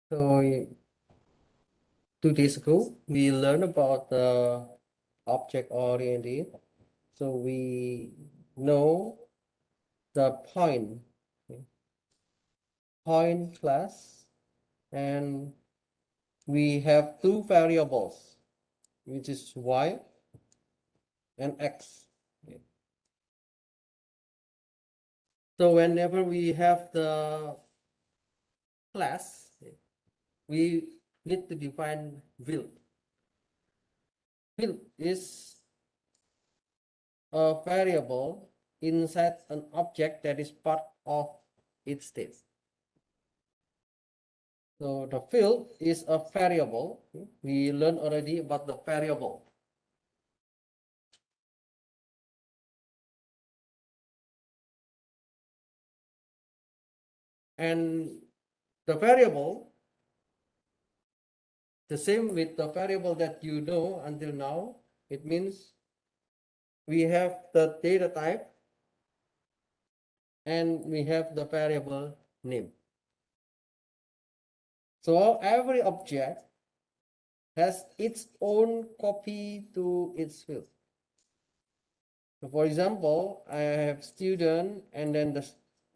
So 2 days ago, we learned about the object-oriented. So we know the point class, and we have two variables, which is y and x. So whenever we have the class, we need to define will. Will is a variable inside an object that is part of its state. So the field is a variable. We learned already about the variable. And the variable, the same with the variable that you know until now, it means we have the data type and we have the variable name. So every object has its own copy to its field. So for example, I have student and then the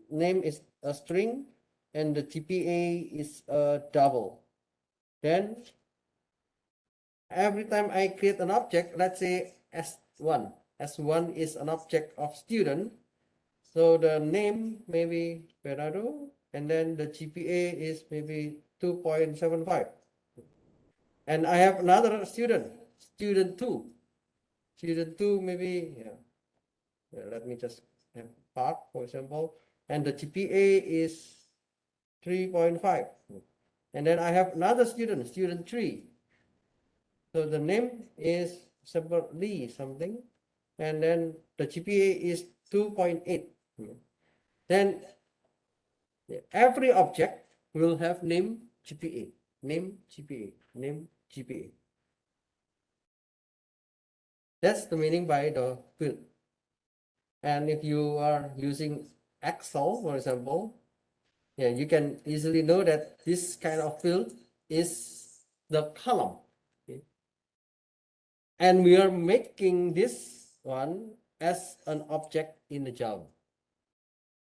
name is a string and the GPA is a double. Then every time I create an object, let's say S1. S1 is an object of student. So the name maybe Bernardo, and then the GPA is maybe 2.75. And I have another student, student 2. Student 2 maybe, let me just have Park, for example, and the GPA is 3.5. And then I have another student, student 3. So the name is Lee something, and then the GPA is 2.8. Then every object will have name GPA, name GPA, name GPA. That's the meaning by the field. And if you are using Excel, for example, you can easily know that this kind of field is the column. And we are making this one as an object in the Java.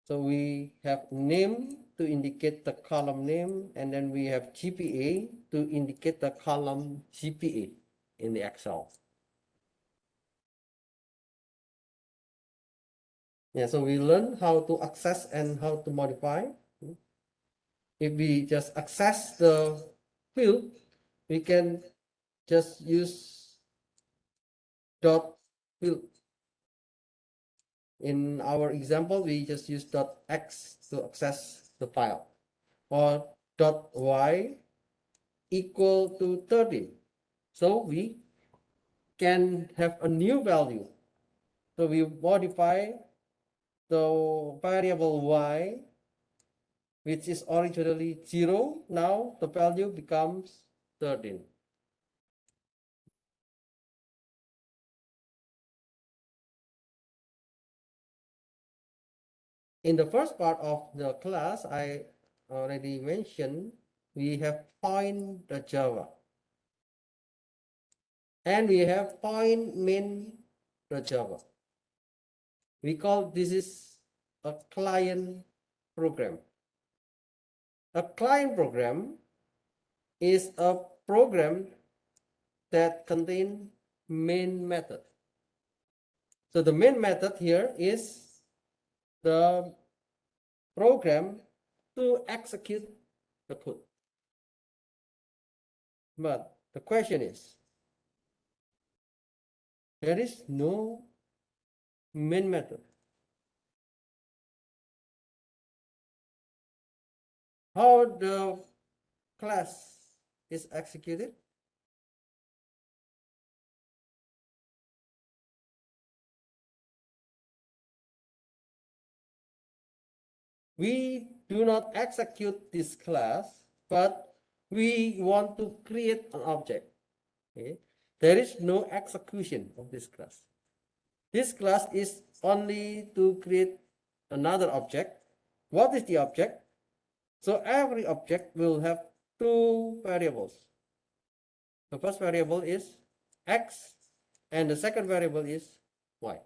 So we have name to indicate the column name, and then we have GPA to indicate the column GPA in the Excel. So we learn how to access and how to modify. If we just access the field, we can just use dot field. In our example, we just use dot x to access the file, or dot y equal to 30. So we can have a new value. So we modify the variable y, which is originally 0. Now the value becomes 13. In the first part of the class, I already mentioned we have point the Java. And we have point main the Java. We call this is a client program. A client program is a program that contains main method. So the main method here is the program to execute the code. But the question is, there is no main method. How the class is executed? We do not execute this class, but we want to create an object. Okay? There is no execution of this class. This class is only to create another object. What is the object? So every object will have two variables. The first variable is x, and the second variable is y.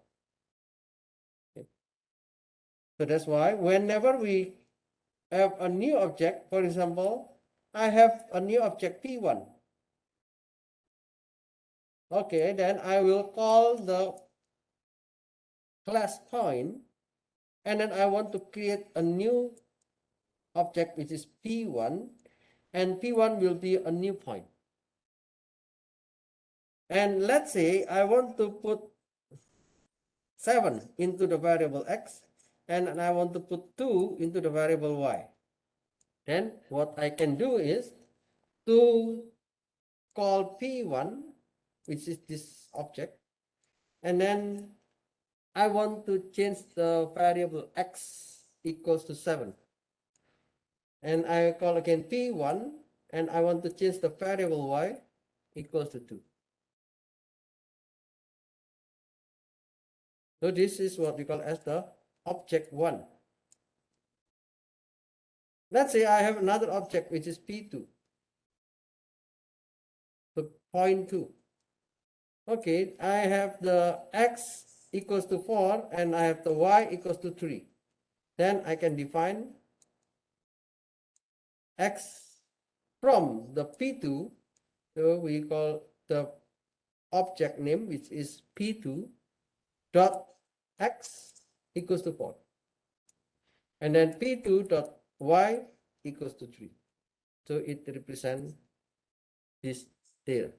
Okay. So that's why whenever we have a new object, for example, I have a new object P1. Okay, then I will call the class point, and then I want to create a new object which is P1, and P1 will be a new point. And let's say I want to put 7 into the variable x, and I want to put 2 into the variable y. Then what I can do is to call P1, which is this object, and then I want to change the variable x equals to 7. And I call again P1, and I want to change the variable y equals to 2. So this is what we call as the object 1. Let's say I have another object which is P2. So point 2. Okay, I have the x equals to 4 and I have the y equals to 3. Then I can define x from the P2. So we call the object name, which is P2 dot x equals to 4. And then P2 dot y equals to 3. So it represents this there.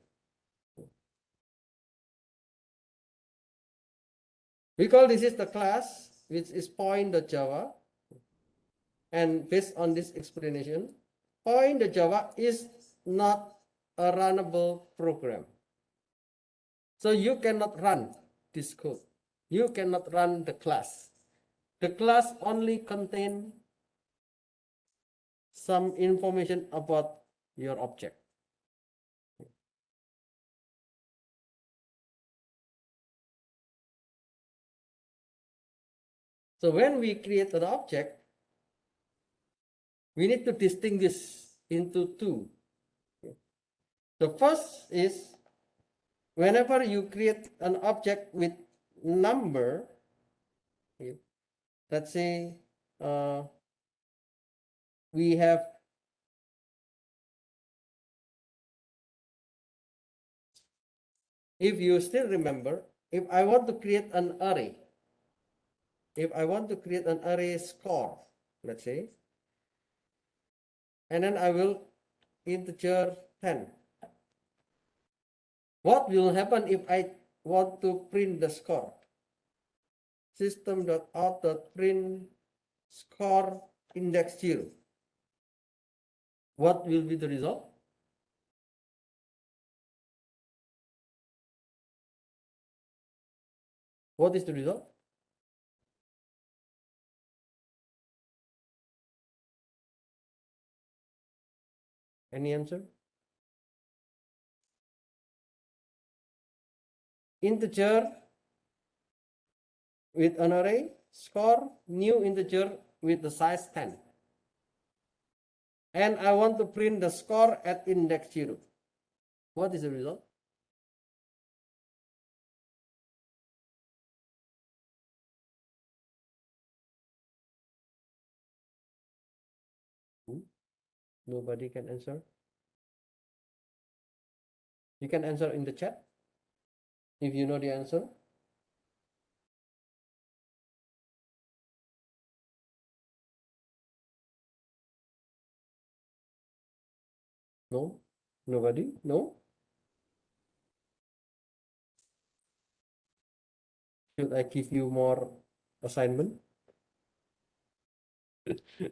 We call this is the class which is point.java, and based on this explanation, point.java is not a runnable program. So you cannot run this code. You cannot run the class. The class only contains some information about your object. So when we create an object, we need to distinguish into two. The first is whenever you create an object with number, let's say we have if you still remember, if I want to create an array, if I want to create an array score, let's say, and then I will integer 10. What will happen if I want to print the score? System.out.print score index 0. What will be the result? What is the result? Any answer? Integer with an array, score, new integer with the size 10. And I want to print the score at index 0. What is the result? Nobody can answer. You can answer in the chat if you know the answer. No? Nobody? No? Should I give you more assignment?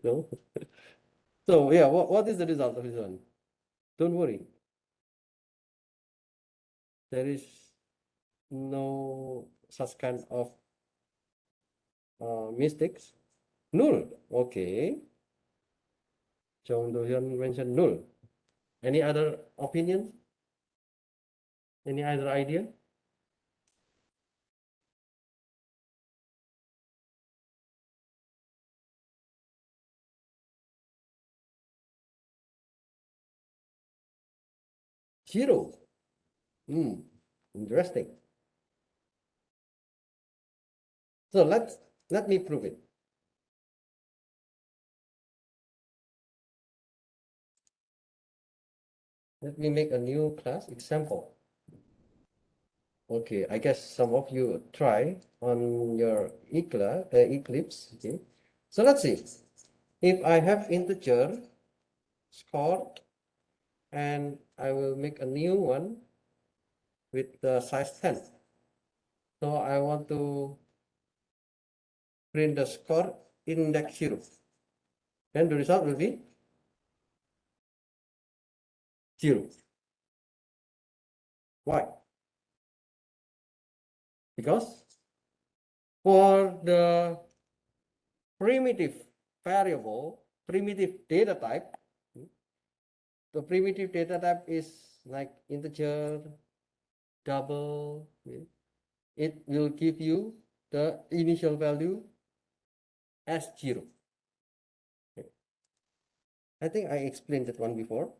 No? So yeah, what is the result of this one? Don't worry. There is no such kind of mistakes. Null. Okay. Chong Do-hyun mentioned null. Any other opinion? Any other idea? 0. Interesting. So let me prove it. Let me make a new class example. Okay, I guess some of you try on your Eclipse. Okay, so let's see. If I have integer score, and I will make a new one with the size 10. So I want to print the score index 0. Then the result will be 0. Why? Because for the primitive variable, primitive data type, the primitive data type is like integer, double. It will give you the initial value as 0. I think I explained that one before.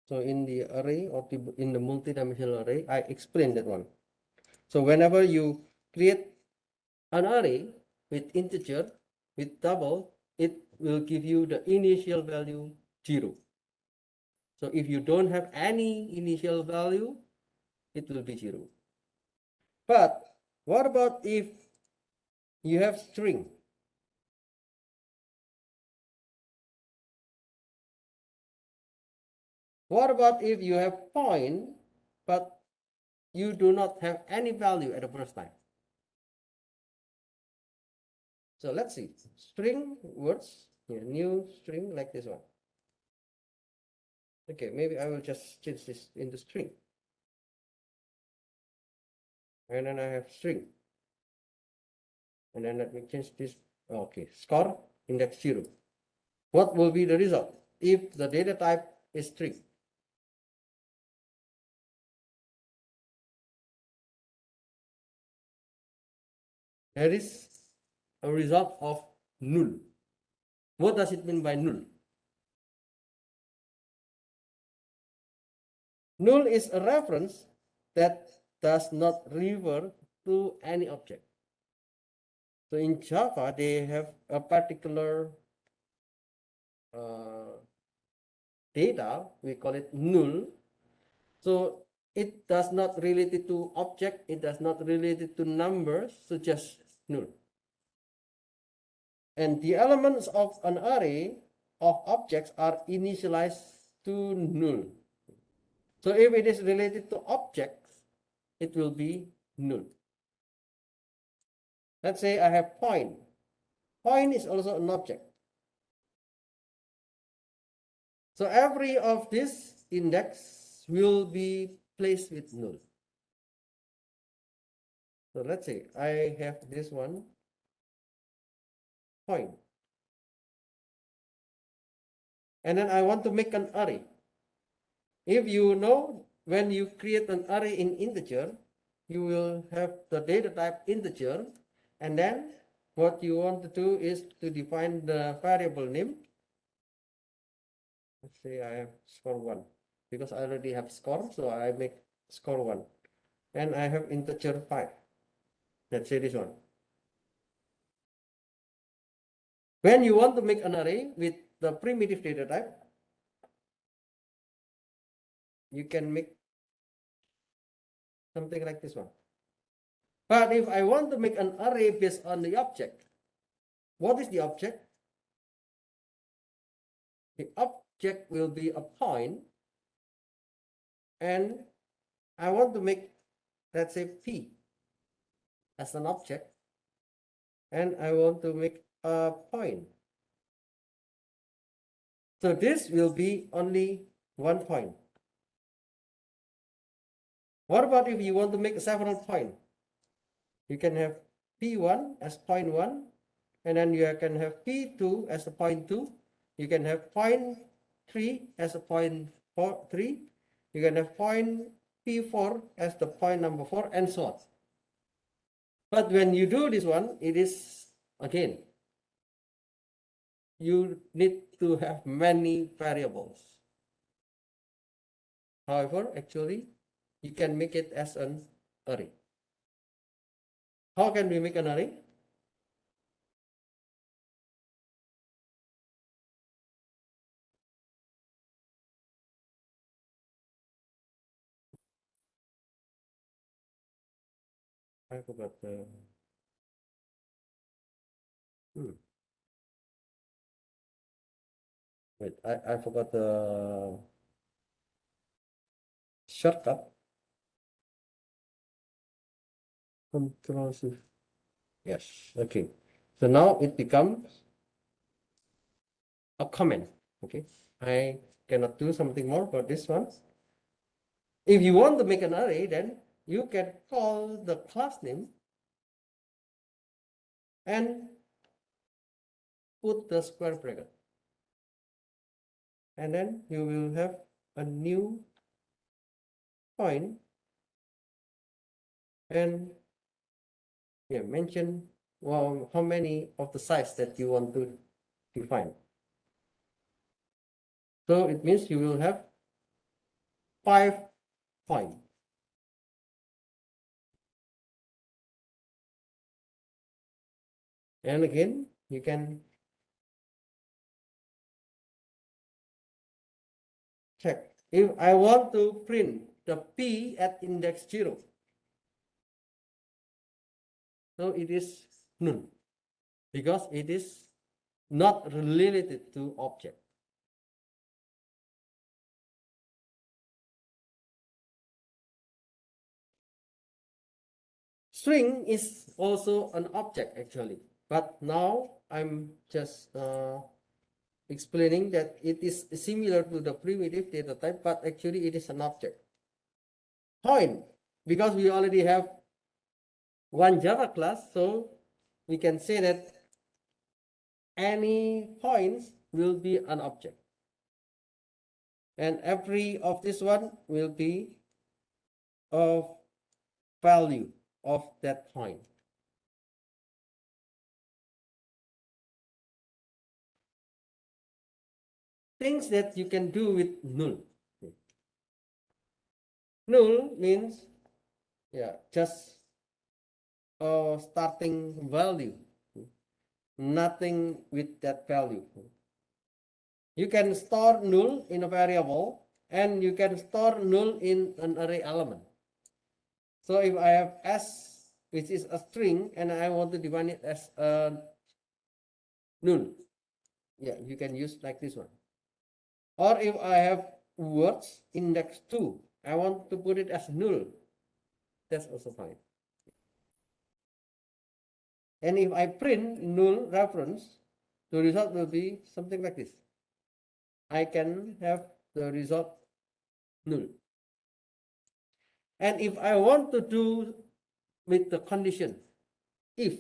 So in the array or in the multidimensional array, I explained that one. So whenever you create an array with integer, with double, it will give you the initial value 0. So if you don't have any initial value, it will be 0. But what about if you have string? What about if you have point, but you do not have any value at the first time? So let's see. String words, new string like this one. Okay, maybe I will just change this into string. And then I have string. And then let me change this. Okay, score index 0. What will be the result if the data type is string? There is a result of null. What does it mean by null? Null is a reference that does not refer to any object. So in Java, they have a particular data, we call it null. So it does not relate it to object, it does not relate it to numbers, so just null. And the elements of an array of objects are initialized to null. So if it is related to objects, it will be null. Let's say I have point. Point is also an object. So every of this index will be placed with null. So let's say I have this one point. And then I want to make an array. If you know, when you create an array in integer, you will have the data type integer, and then what you want to do is to define the variable name. Let's say I have score 1 because I already have score, so I make score 1, and I have integer 5. Let's say this one. When you want to make an array with the primitive data type, you can make something like this one. But if I want to make an array based on the object, what is the object? The object will be a point, and I want to make, let's say, P as an object, and I want to make a point. So this will be only one point. What about if you want to make several points? You can have P1 as point 1, and then you can have P2 as a point 2. You can have point 3 as a point 3. You can have point P4 as the point number 4, and so on. But when you do this one, it is, again, you need to have many variables. However, actually, you can make it as an array. How can we make an array? I forgot the. Wait, I forgot the shortcut. Control Shift. Yes. Okay. So now it becomes a comment. Okay. I cannot do something more for this one. If you want to make an array, then you can call the class name and put the square bracket. And then you will have a new point and mention how many of the size that you want to define. So it means you will have 5 points. And again, you can check. If I want to print the P at index 0, so it is null because it is not related to object. String is also an object actually, but now I'm just explaining that it is similar to the primitive data type, but actually it is an object. Point, because we already have one Java class, so we can say that any points will be an object. And every of this one will be of value of that point. Things that you can do with null. Null means, just a starting value, nothing with that value. You can store null in a variable and you can store null in an array element. So if I have S, which is a string, and I want to define it as a null, you can use like this one. Or if I have words index 2, I want to put it as null, that's also fine. And if I print null reference, the result will be something like this. I can have the result null. And if I want to do with the condition, if,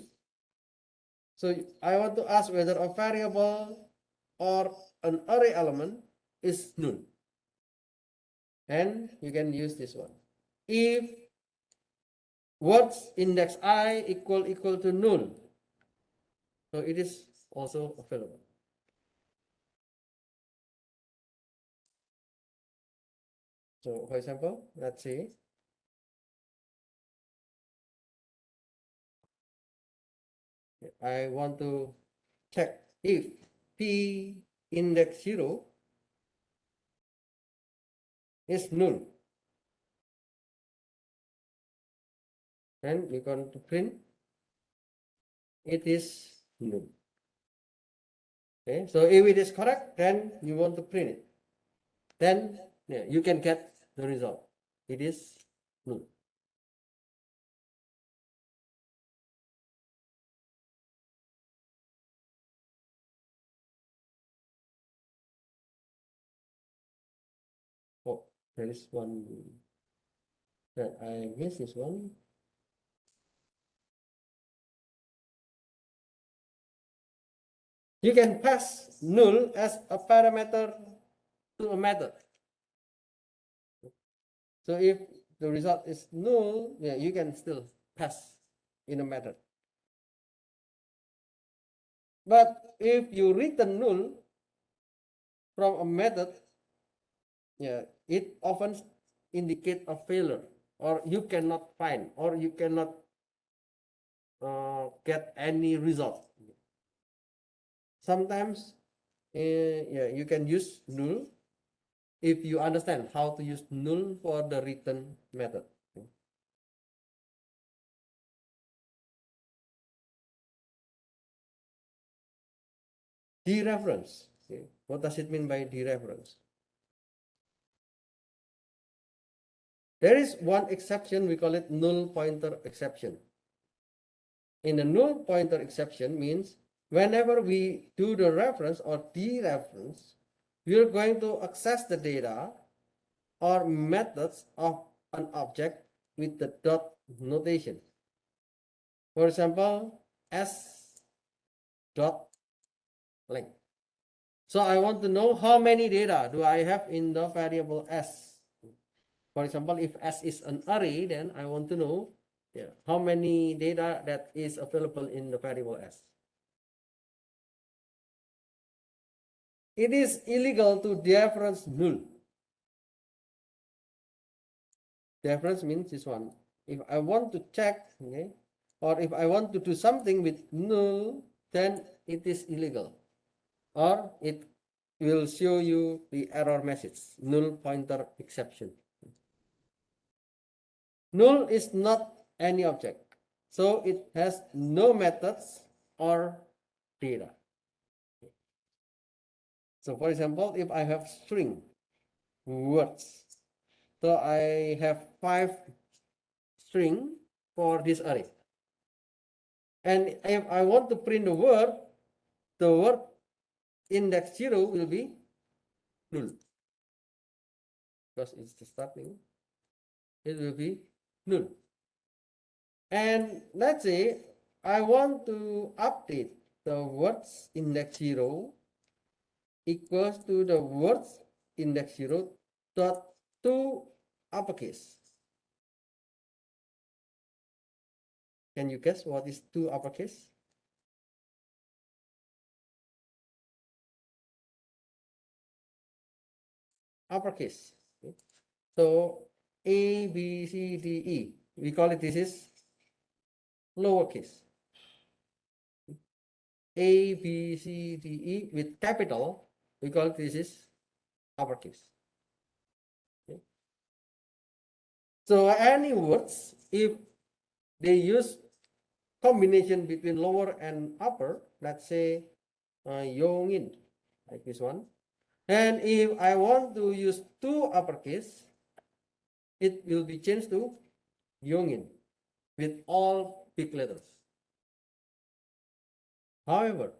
so I want to ask whether a variable or an array element is null. And you can use this one. If words index I equal to null, so it is also available. So for example, let's see. I want to check if P index 0 is null. And we're going to print it is null. Okay, so if it is correct, then you want to print it. Then you can get the result. It is null. Oh, there is one that I missed this one. You can pass null as a parameter to a method. So if the result is null, you can still pass in a method. But if you return null from a method, it often indicate a failure, or you cannot find, or you cannot get any result. Sometimes yeah, you can use null if you understand how to use null for the return method. Dereference. Okay. What does it mean by dereference? There is one exception, we call it null pointer exception. In the null pointer exception means whenever we do the reference or dereference, we are going to access the data or methods of an object with the dot notation. For example, s dot length. So I want to know how many data do I have in the variable s. For example, if s is an array, then I want to know how many data that is available in the variable s. It is illegal to dereference null. Dereference means this one. If I want to check, okay, or if I want to do something with null, then it is illegal, or it will show you the error message, null pointer exception. Null is not any object, so it has no methods or data. So for example, if I have string words, so I have 5 string for this array. And if I want to print the word index 0 will be null. Because it's the starting, it will be null. And let's say I want to update the words index 0 equals to the words index 0 dot to uppercase. Can you guess what is to uppercase? Uppercase. Okay. So A, B, C, D, E. We call it this is lowercase. A, B, C, D, E with capital, we call it this is uppercase. Okay. So any words, if they use combination between lower and upper, let's say Yongin, like this one. And if I want to use two uppercase, it will be changed to Yongin with all big letters. However,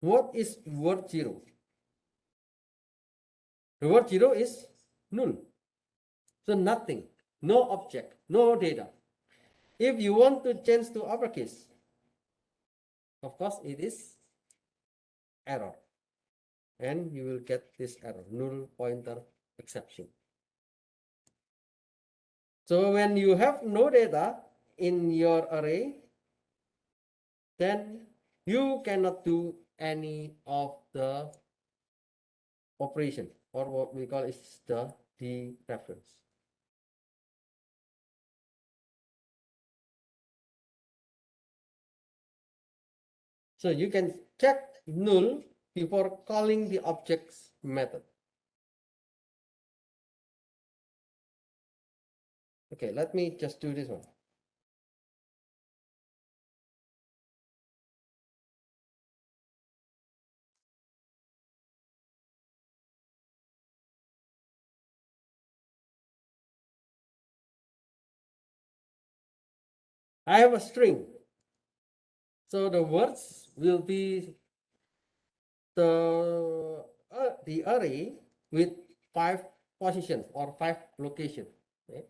what is word 0? The word 0 is null. So nothing, no object, no data. If you want to change to uppercase, of course it is error. And you will get this error, null pointer exception. So when you have no data in your array, then you cannot do any of the operation, or what we call is the dereference. So you can check null before calling the object's method. Okay, let me just do this one. I have a string. So the words will be the array with 5 positions or 5 locations. Okay?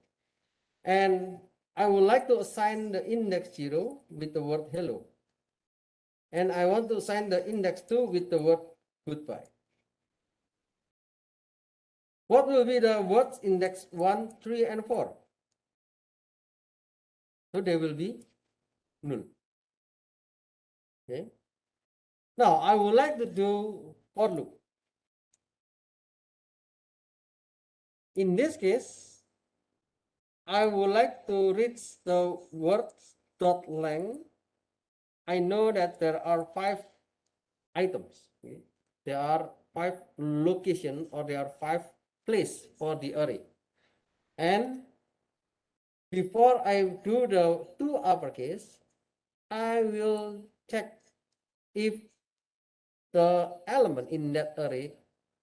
And I would like to assign the index 0 with the word hello. And I want to assign the index 2 with the word goodbye. What will be the words index 1, 3, and 4? So they will be null. Okay. Now I would like to do for loop. in this case, I would like to reach the words dot length. I know that there are 5 items. Okay? There are 5 location, or there are 5 place for the array. And before I do the 2 uppercase, I will check if the element in that array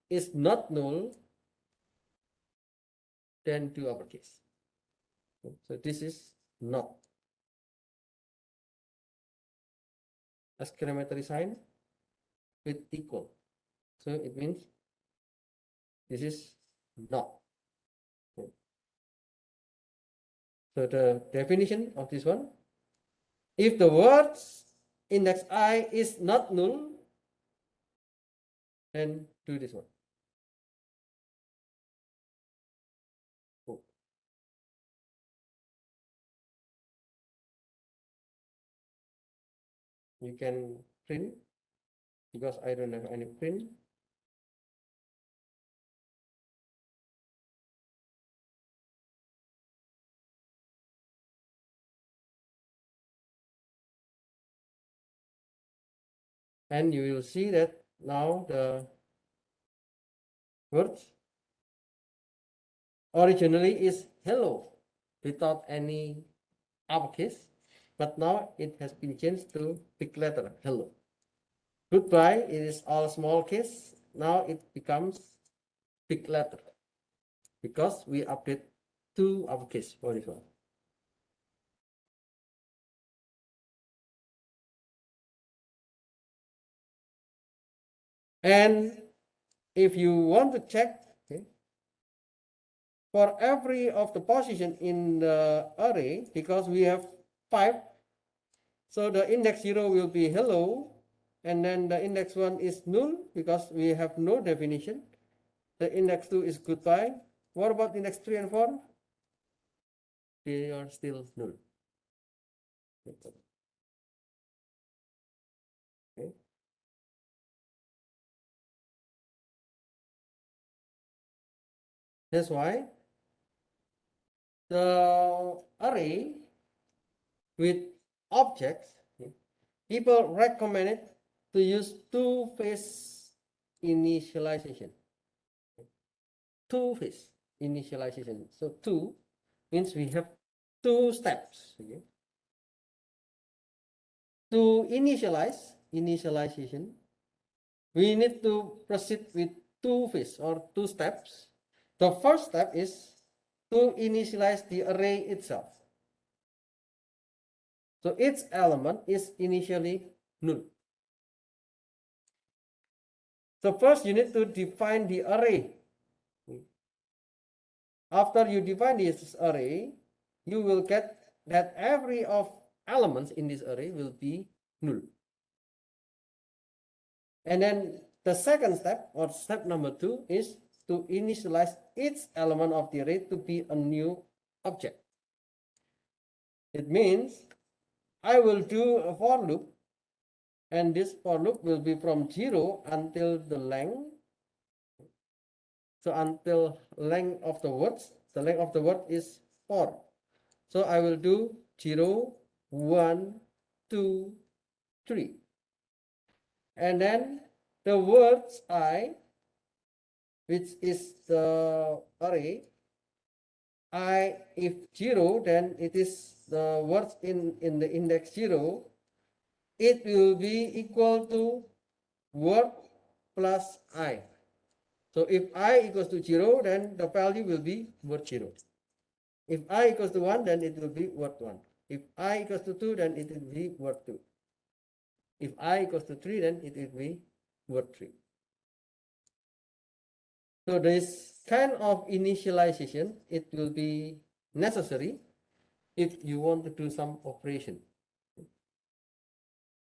is not null, then 2 uppercase. So this is not. Exclamatory sign with equal. So it means this is not. So the definition of this one, if the words index I is not null, then do this one. You can print, because I don't have any print. And you will see that now the words originally is hello without any uppercase, but now it has been changed to big letter hello. Goodbye, it is all small case. Now it becomes big letter because we update 2 uppercase for this one. And if you want to check, okay, for every of the position in the array, because we have 5, so the index 0 will be hello, and then the index 1 is null because we have no definition. The index 2 is goodbye. What about index 3 and 4? They are still null. Okay. That's why the array with objects, people recommend it to use two-phase initialization. Two-phase initialization. So 2 means we have 2 steps. Okay? To initialization, we need to proceed with 2 phase or 2 steps. The first step is to initialize the array itself. So each element is initially null. So first you need to define the array. After you define this array, you will get that every of elements in this array will be null. And then the second step, or step number 2, is to initialize each element of the array to be a new object. It means I will do a for loop, and this for loop will be from 0 until the length. So until length of the words, the length of the word is 4. So I will do 0, 1, 2, 3. And then the words I, which is the array, I, if 0, then it is the words in the index 0. It will be equal to word plus I. So if I equals to 0, then the value will be word 0. If I equals to 1, then it will be word 1. If I equals to 2, then it will be word 2. If I equals to 3, then it will be word 3. So this kind of initialization, it will be necessary if you want to do some operation.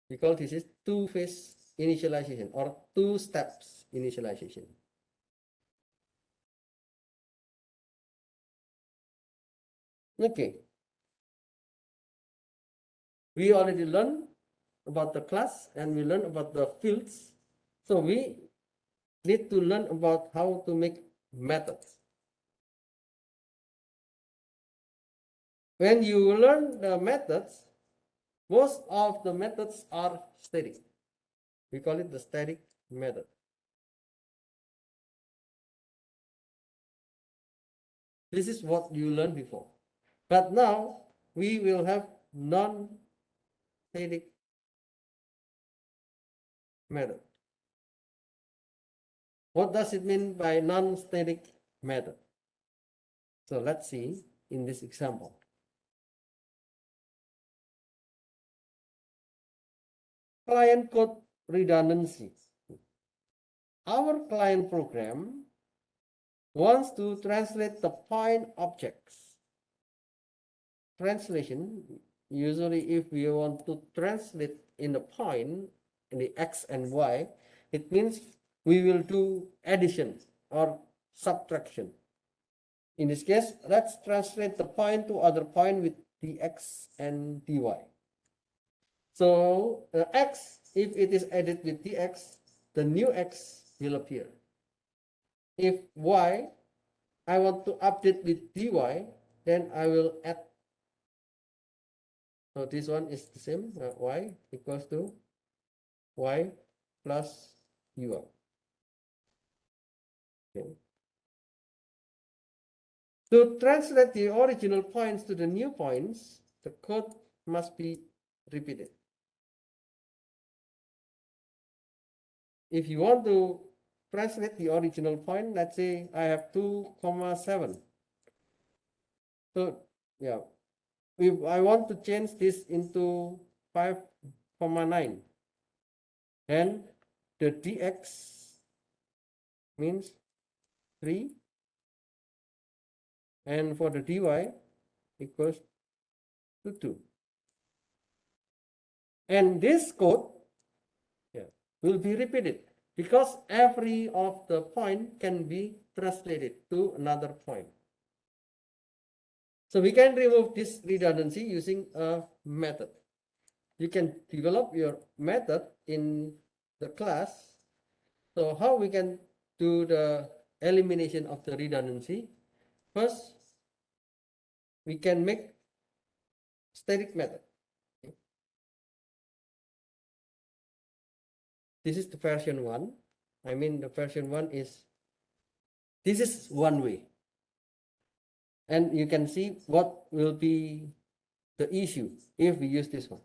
Because this is two-phase initialization or 2 steps initialization. Okay. We already learned about the class and we learned about the fields. So we need to learn about how to make methods. when you learn the methods, most of the methods are static. We call it the static method. This is what you learned before. But now we will have non-static method. What does it mean by non-static method? So let's see in this example. Client code redundancy. Our client program wants to translate the point objects. Translation, usually if we want to translate in the point, in the x and y, it means we will do addition or subtraction. In this case, let's translate the point to other point with dx and dy. So x, if it is added with dx, the new x will appear. If y, I want to update with dy, then I will add. So this one is the same, y equals to y plus ui. Okay. To translate the original points to the new points, the code must be repeated. If you want to translate the original point, let's say I have 2,7. So yeah, if I want to change this into 5,9, and the dx means 3, and for the dy equals to 2. And this code will be repeated because every of the point can be translated to another point. So we can remove this redundancy using a method. You can develop your method in the class. So how we can do the elimination of the redundancy? First, we can make static method. This is the version 1. I mean the version 1 is, this is one way. And you can see what will be the issue if we use this one.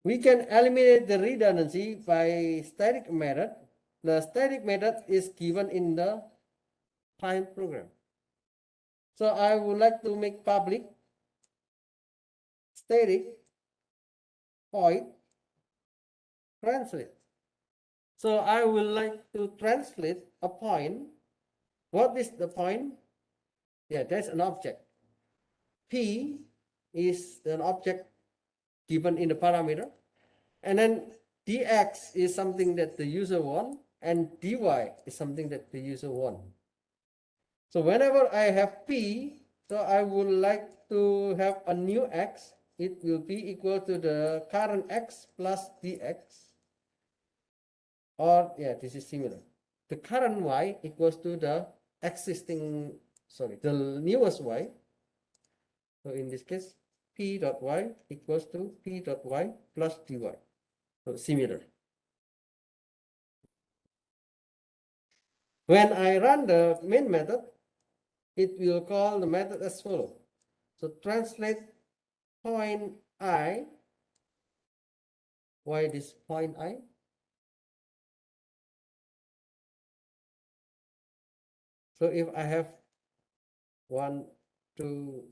We can eliminate the redundancy by static method. The static method is given in the client program. So I would like to make public static point translate. So I would like to translate a point. What is the point? Yeah, that's an object. P is an object given in the parameter. And then dx is something that the user wants, and dy is something that the user wants. So whenever I have p, so I would like to have a new x, it will be equal to the current x plus dx. Or yeah, this is similar. The current y equals to the existing, sorry, the newest y. So in this case, p dot y equals to p dot y plus dy. So similar. When I run the main method, it will call the method as follows. So translate point I. Why this point I? So if I have 1, 2,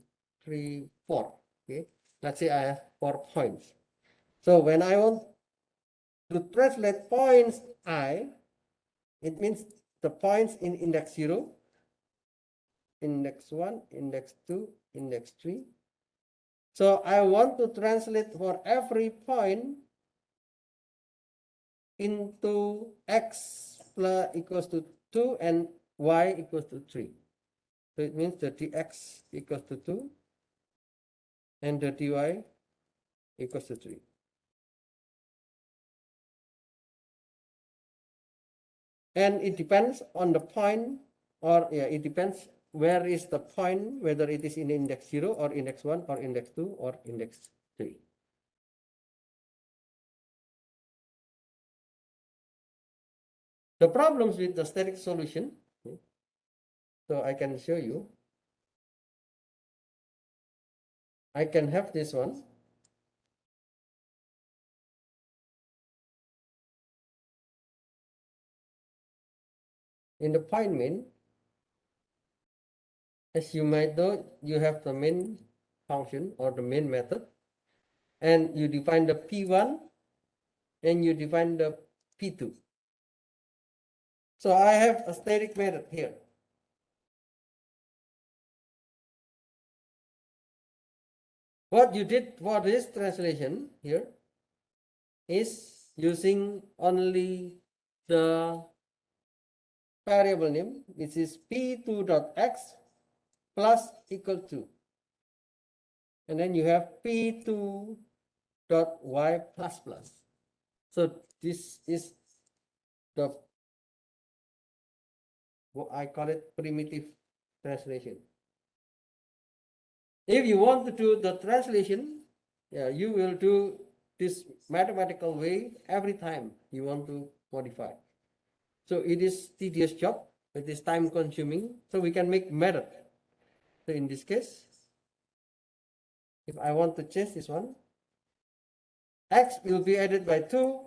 3, 4, okay, let's say I have 4 points. So when I want to translate points I, it means the points in index 0, index 1, index 2, index 3. So I want to translate for every point into x plus equals to 2 and y equals to 3. So it means the dx equals to 2 and the dy equals to 3. And it depends on the point, or yeah, it depends where is the point, whether it is in index 0 or index 1 or index 2 or index 3. The problems with the static solution, so I can show you. I can have this one. In the point main, as you might know, you have the main function or the main method, and you define the P1 and you define the P2. So I have a static method here. What you did for this translation here is using only the variable name, which is p2.x plus equal to, and then you have p2.y plus plus. So this is the, what I call it, primitive translation. If you want to do the translation, yeah, you will do this mathematical way every time you want to modify. So it is tedious job, it is time consuming, so we can make method. So in this case, if I want to change this one, x will be added by 2,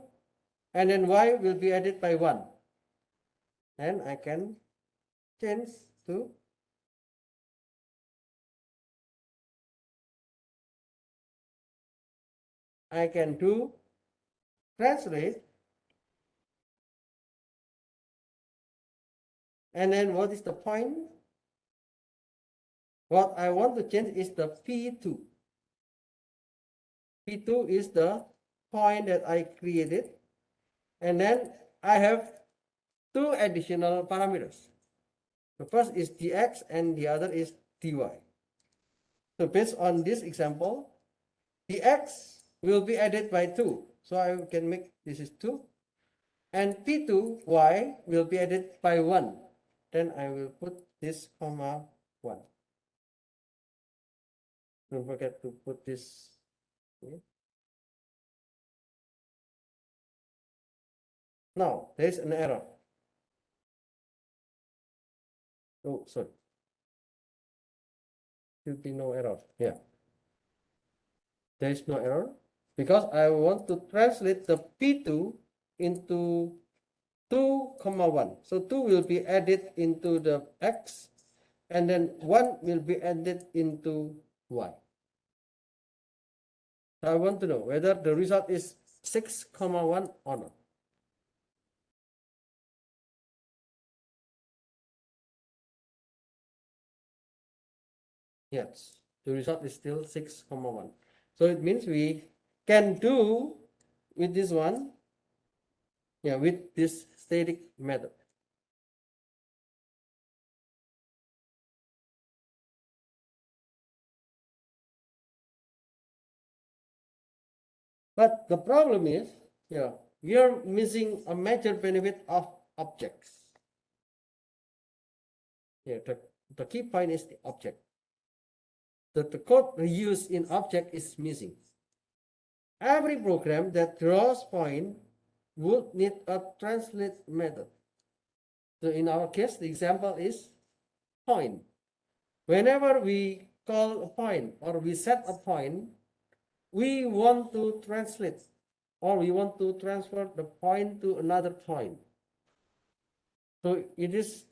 and then y will be added by 1. And I can change to I can do translate, and then what is the point? What I want to change is the P2. P2 is the point that I created, and then I have two additional parameters. The first is dx and the other is dy. So based on this example, dx will be added by 2. So I can make this is 2. And P2y will be added by 1. Then I will put this comma 1. Don't forget to put this here. Now, there is an error. Oh, sorry. Should be no error. Yeah. There is no error because I want to translate the P2 into 2, 1. So 2 will be added into the x, and then 1 will be added into y. So I want to know whether the result is 6, 1 or not. Yes, the result is still 6, 1. So it means we can do with this one, yeah, with this static method. But the problem is, yeah, we are missing a major benefit of objects. Yeah, the key point is the object. The code reuse in object is missing. Every program that draws point would need a translate method. So in our case, the example is point. Whenever we call a point or we set a point, we want to translate or we want to transfer the point to another point. So it is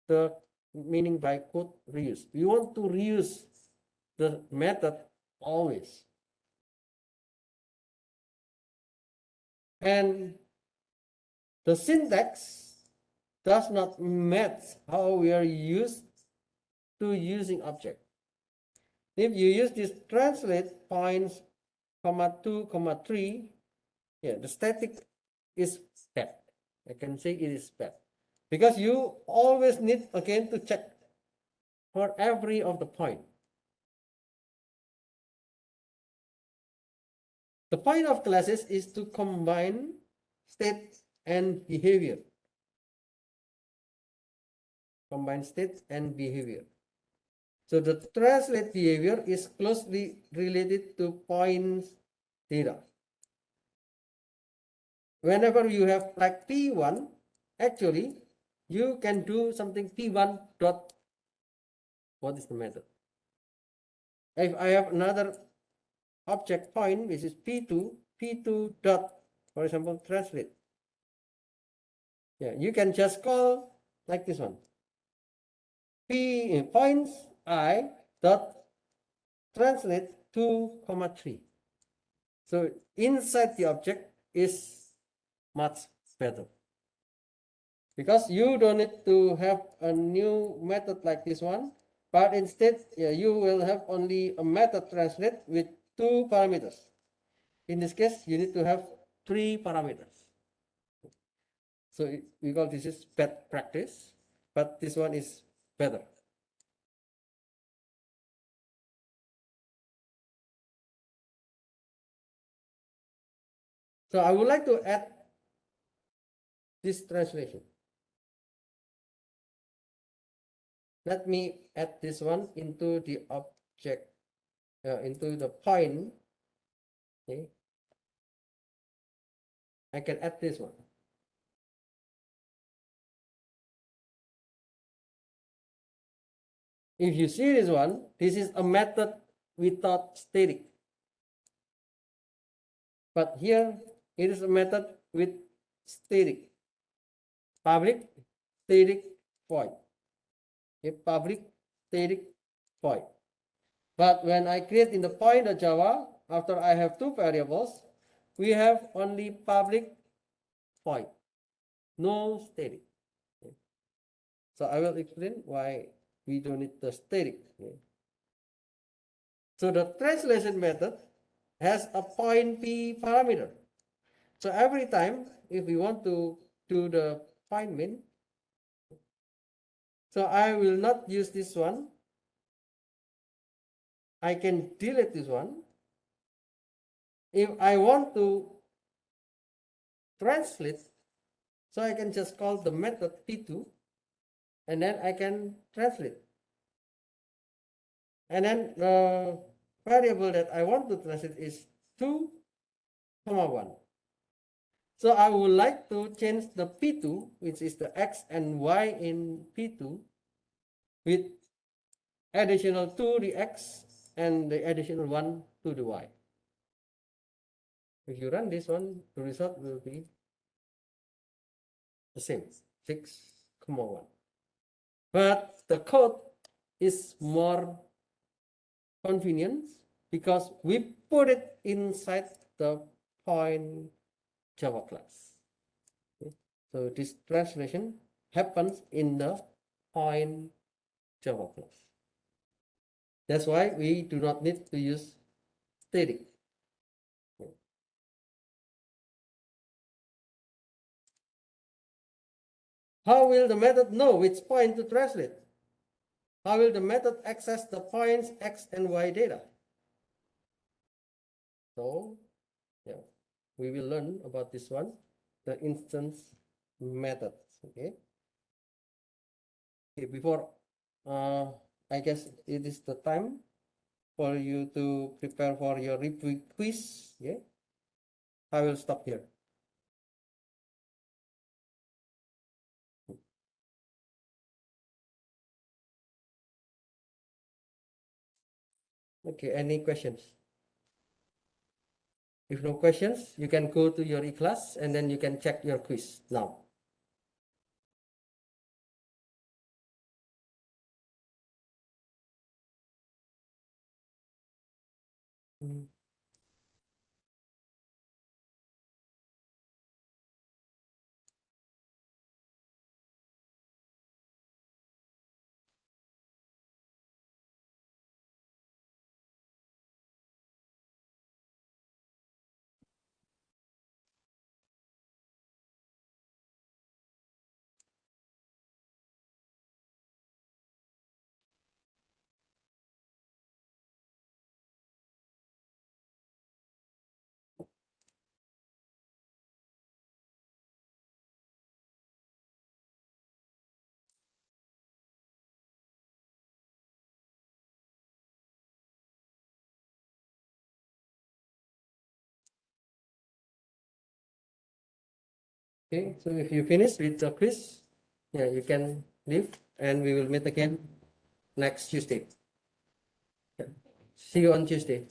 the meaning by code reuse. We want to reuse the method always. And the syntax does not match how we are used to using object. If you use this translate points, comma 2, comma 3, yeah, the static is bad. I can say it is bad because you always need again to check for every of the point. The point of classes is to combine, state, and behavior. combined state and behavior. So the translate behavior is closely related to points data. Whenever you have like P1, actually you can do something P1 dot, what is the method? If I have another object point, which is P2 dot, for example, translate. Yeah, you can just call like this one. P points I dot translate 2,3. So inside the object is much better, because you don't need to have a new method like this one, but instead you will have only a method translate with 2 parameters. In this case, you need to have 3 parameters. So we call this is bad practice, but this one is better. So I would like to add this translation. Let me add this one into the object, into the point. Okay. I can add this one. If you see this one, this is a method without static. But here it is a method with static. Public static void. A public static void. But when I create in the point.java, after I have 2 variables, we have only public void, no static. Okay. So I will explain why we don't need the static. Okay. So the translation method has a point p parameter. So every time if we want to do the point min, so I will not use this one. I can delete this one. If I want to translate, so I can just call the method p2 and then I can translate. And then the variable that I want to translate is 2, 1. So I would like to change the p2, which is the x and y in p2, with additional 2 the x and the additional 1 to the y. If you run this one, the result will be the same, 6,1. But the code is more convenient because we put it inside the point Java class. Okay. So this translation happens in the point Java class. That's why we do not need to use static. Okay. How will the method know which point to translate? How will the method access the points x and y data? So, yeah, we will learn about this one, the instance methods. Okay. Okay, before I guess it is the time for you to prepare for your review quiz. Yeah, I will stop here. Okay, any questions? If no questions, you can go to your e-class and then you can check your quiz now. Mm. Okay, so if you finish with the quiz, yeah, you can leave and we will meet again next Tuesday. Yeah. See you on Tuesday.